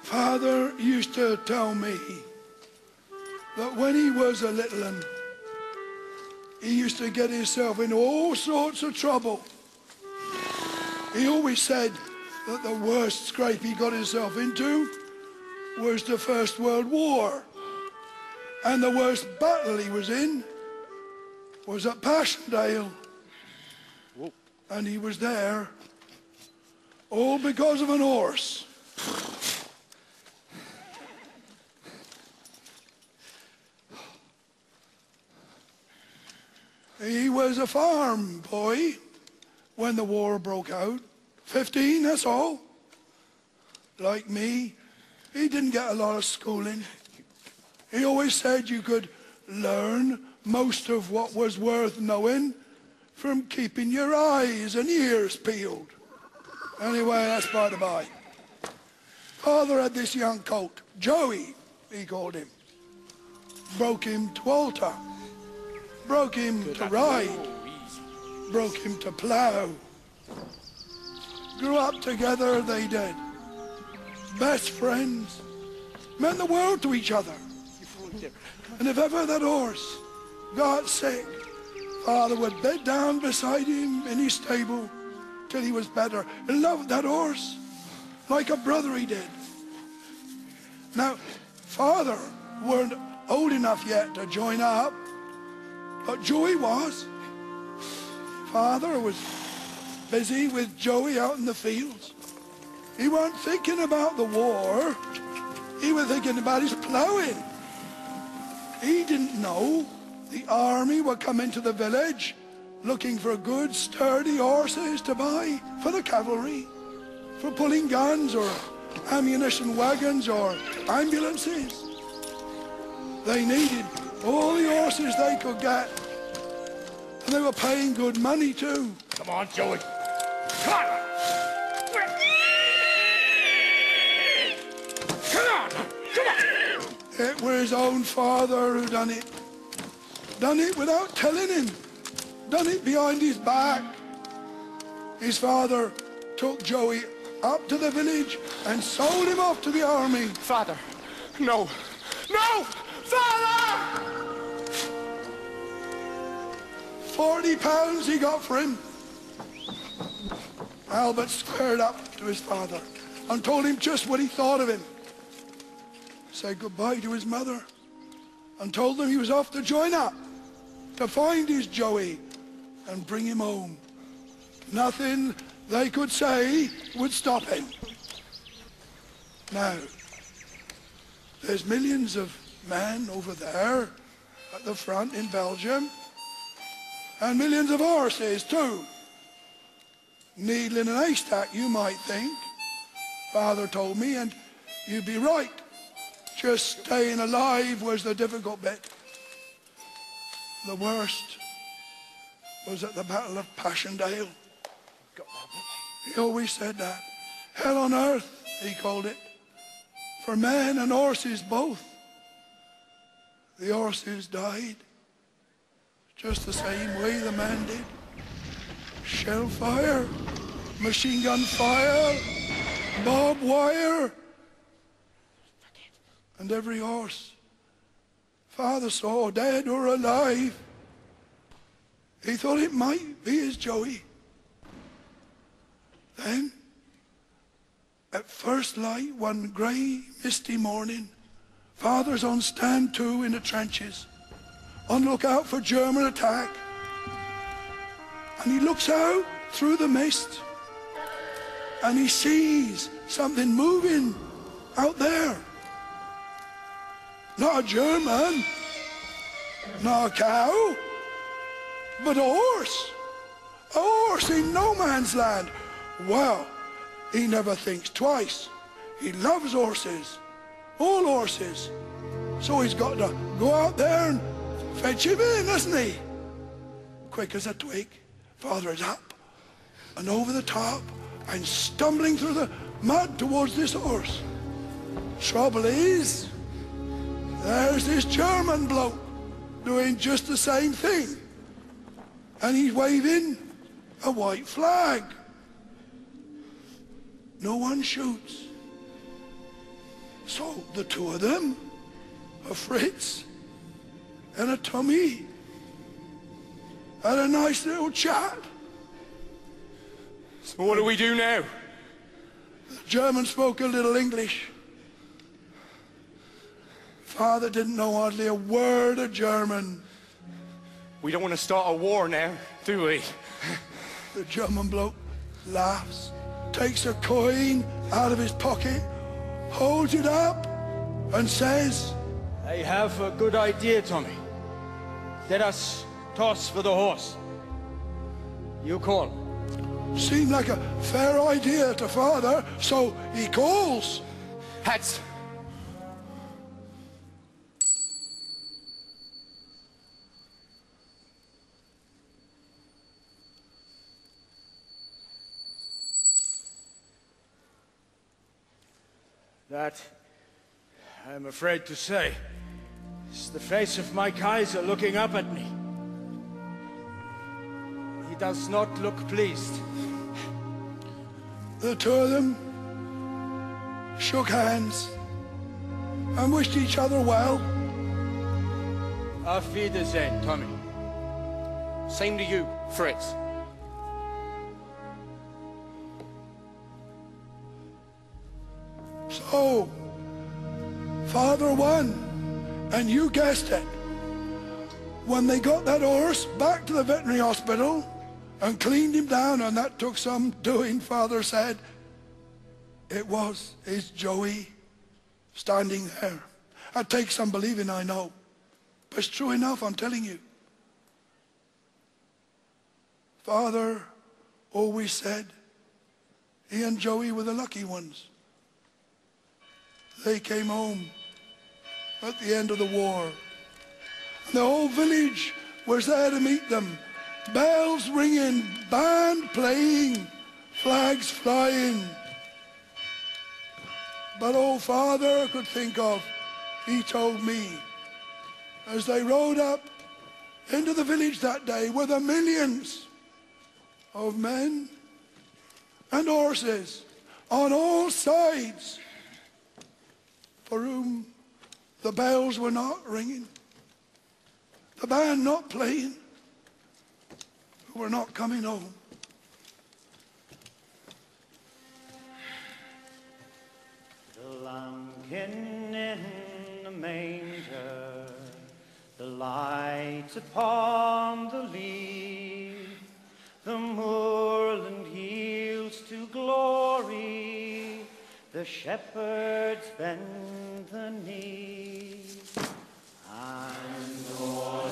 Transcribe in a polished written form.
Father used to tell me that when he was a little un, he used to get himself in all sorts of trouble. He always said that the worst scrape he got himself into was the First World War. And the worst battle he was in was at Passchendaele. Whoa. And he was there all because of an horse. He was a farm boy when the war broke out. 15, that's all. Like me, he didn't get a lot of schooling. He always said you could learn most of what was worth knowing from keeping your eyes and ears peeled. Anyway, that's by the by. Father had this young colt, Joey, he called him. Broke him to altar. Broke him to ride. Broke him to plough. Grew up together, they did. Best friends. Meant the world to each other. And if ever that horse got sick, Father would bed down beside him in his stable till he was better. He loved that horse like a brother he did. Now, Father weren't old enough yet to join up, but Joey was. Father was busy with Joey out in the fields. He weren't thinking about the war. He was thinking about his ploughing. He didn't know the army would come into the village looking for good, sturdy horses to buy for the cavalry, for pulling guns or ammunition wagons or ambulances. They needed all the horses they could get, and they were paying good money too. Come on, Joey. Come on! Come on! Come on! It was his own father who done it. Done it without telling him. Done it behind his back. His father took Joey up to the village and sold him off to the army. Father, no. No! Father! £40 he got for him. Albert squared up to his father and told him just what he thought of him. Said goodbye to his mother and told them he was off to join up to find his Joey and bring him home. Nothing they could say would stop him. Now, there's millions of men over there at the front in Belgium, and millions of horses too. Needle in an haystack, you might think. Father told me, and you'd be right. Just staying alive was the difficult bit. The worst was at the Battle of Passchendaele. He always said that. Hell on earth, he called it. For men and horses both. The horses died just the same way the men did. Shell fire, machine gun fire, barbed wire, and every horse Father saw, dead or alive, he thought it might be his Joey. Then, at first light one grey, misty morning, Father's on stand 2 in the trenches, on lookout for German attack. And he looks out through the mist and he sees something moving out there. Not a German, not a cow, but a horse. A horse in no man's land. Well, he never thinks twice. He loves horses, all horses. So he's got to go out there and fetch him in, hasn't he? Quick as a twig, Father is up and over the top and stumbling through the mud towards this horse. Trouble is, there's this German bloke doing just the same thing. And he's waving a white flag. No one shoots. So the two of them, a Fritz and a Tommy, had a nice little chat. So what do we do now? The German spoke a little English. Father didn't know hardly a word of German. We don't want to start a war now, do we? The German bloke laughs, takes a coin out of his pocket, holds it up, and says, I have a good idea, Tommy. Let us toss for the horse. You call. seemed like a fair idea to Father, so he calls. Heads. That, I'm afraid to say, is the face of my Kaiser looking up at me. He does not look pleased. The two of them shook hands and wished each other well. Auf Wiedersehen, Tommy. Same to you, Fritz. So, Father won, and you guessed it. When they got that horse back to the veterinary hospital and cleaned him down, and that took some doing, Father said, it was his Joey standing there. That takes some believing, I know, but it's true enough, I'm telling you. Father always said he and Joey were the lucky ones. They came home at the end of the war. The whole village was there to meet them. Bells ringing, band playing, flags flying. But all Father could think of, he told me, as they rode up into the village that day were the millions of men and horses on all sides, for whom the bells were not ringing, the band not playing, who were not coming home. The lambkin in the manger, the light upon the lea, the moorland yields to glory, the shepherds bend the knee, and all